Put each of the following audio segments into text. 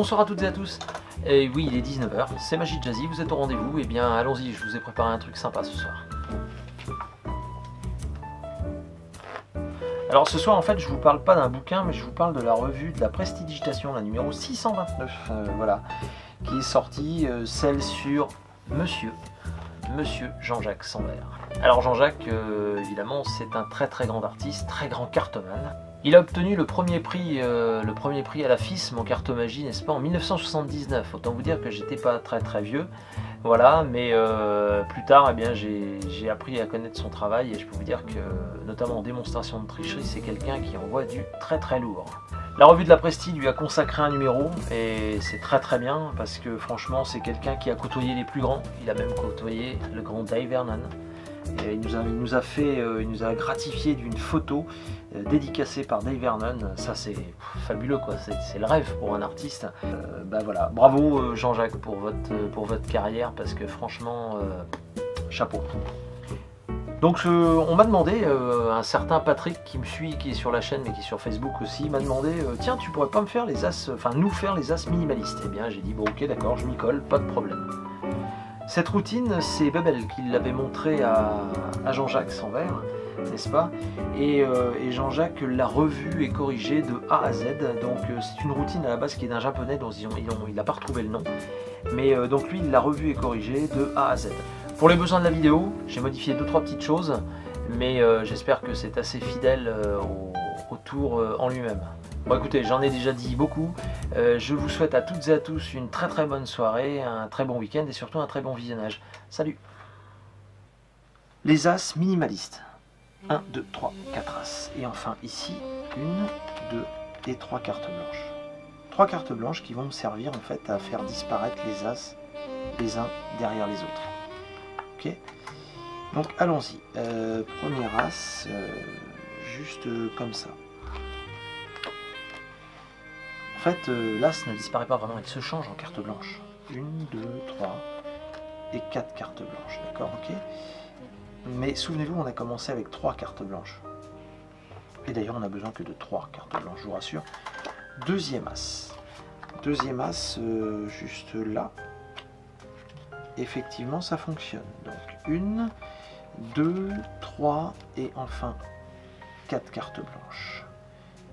Bonsoir à toutes et à tous. Et oui, il est 19 h, c'est Magic Jazzy, vous êtes au rendez-vous. Et bien, allons-y, je vous ai préparé un truc sympa ce soir. Alors ce soir, en fait, je vous parle pas d'un bouquin, mais je vous parle de la revue de la Prestidigitation, la numéro 629, voilà, qui est sortie, celle sur Monsieur Jean-Jacques Sanvert. Alors Jean-Jacques, évidemment, c'est un très grand artiste, très grand cartoman. Il a obtenu le premier prix à la FISM en cartomagie, n'est-ce pas, en 1979. Autant vous dire que j'étais pas très vieux, voilà, mais plus tard, eh bien, j'ai appris à connaître son travail et je peux vous dire que, notamment en démonstration de tricherie, c'est quelqu'un qui envoie du très lourd. La revue de la Presti lui a consacré un numéro et c'est très bien parce que franchement c'est quelqu'un qui a côtoyé les plus grands. Il a même côtoyé le grand Dave Vernon. Et il nous a gratifié d'une photo dédicacée par Dave Vernon. Ça c'est fabuleux quoi, c'est le rêve pour un artiste. Bah voilà, bravo Jean-Jacques pour votre carrière parce que franchement chapeau. Donc on m'a demandé, un certain Patrick qui me suit, qui est sur la chaîne mais qui est sur Facebook aussi, m'a demandé tiens tu pourrais pas me faire les as, nous faire les as minimalistes. Et bien j'ai dit bon ok d'accord, je m'y colle, pas de problème. Cette routine c'est Bebel qui l'avait montré à Jean-Jacques Sanvert, n'est-ce pas, et Jean-Jacques l'a revue et corrigée de A à Z. Donc c'est une routine à la base qui est d'un japonais dont il n'a pas retrouvé le nom, mais donc lui il l'a revue et corrigée de A à Z. Pour les besoins de la vidéo, j'ai modifié 2-3 petites choses, mais j'espère que c'est assez fidèle au tour en lui-même. Bon écoutez, j'en ai déjà dit beaucoup, je vous souhaite à toutes et à tous une très bonne soirée, un très bon week-end et surtout un très bon visionnage. Salut! Les as minimalistes. 1, 2, 3, 4 as. Et enfin ici, 1, 2 et 3 cartes blanches. 3 cartes blanches qui vont me servir en fait à faire disparaître les as les uns derrière les autres. Ok, donc allons-y. Premier as, juste comme ça. En fait, l'as ne disparaît pas vraiment, il se change en carte blanche. 1, 2, 3 et 4 cartes blanches, d'accord, ok. Mais souvenez-vous, on a commencé avec 3 cartes blanches. Et d'ailleurs, on n'a besoin que de 3 cartes blanches, je vous rassure. Deuxième as. Deuxième as, juste là. Effectivement ça fonctionne. Donc 1, 2, 3 et enfin 4 cartes blanches.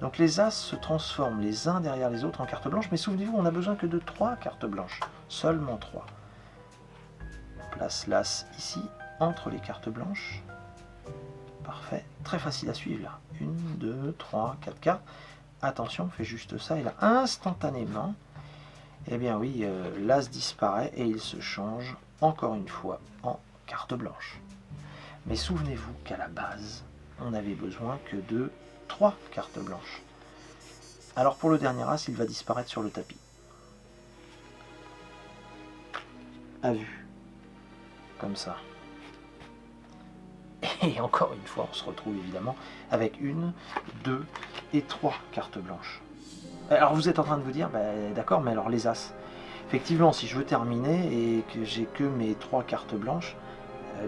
Donc les as se transforment les uns derrière les autres en cartes blanches, mais souvenez-vous, on n'a besoin que de 3 cartes blanches, seulement 3. On place l'as ici, entre les cartes blanches. Parfait, très facile à suivre là. 1, 2, 3, 4 cartes. Attention, on fait juste ça et là, instantanément, eh bien oui, l'as disparaît et il se change encore une fois en carte blanche. Mais souvenez-vous qu'à la base, on n'avait besoin que de 3 cartes blanches. Alors pour le dernier as, il va disparaître sur le tapis. À vue. Comme ça. Et encore une fois, on se retrouve évidemment avec 1, 2 et 3 cartes blanches. Alors vous êtes en train de vous dire, bah, d'accord, mais alors les as. Effectivement, si je veux terminer et que j'ai que mes 3 cartes blanches,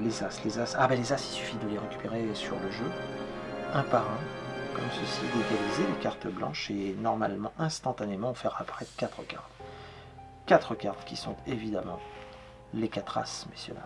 les as. Ah ben les as, il suffit de les récupérer sur le jeu, un par un, comme ceci, d'égaliser les cartes blanches et normalement, instantanément, faire apparaître 4 cartes. 4 cartes qui sont évidemment les 4 as, messieurs dames.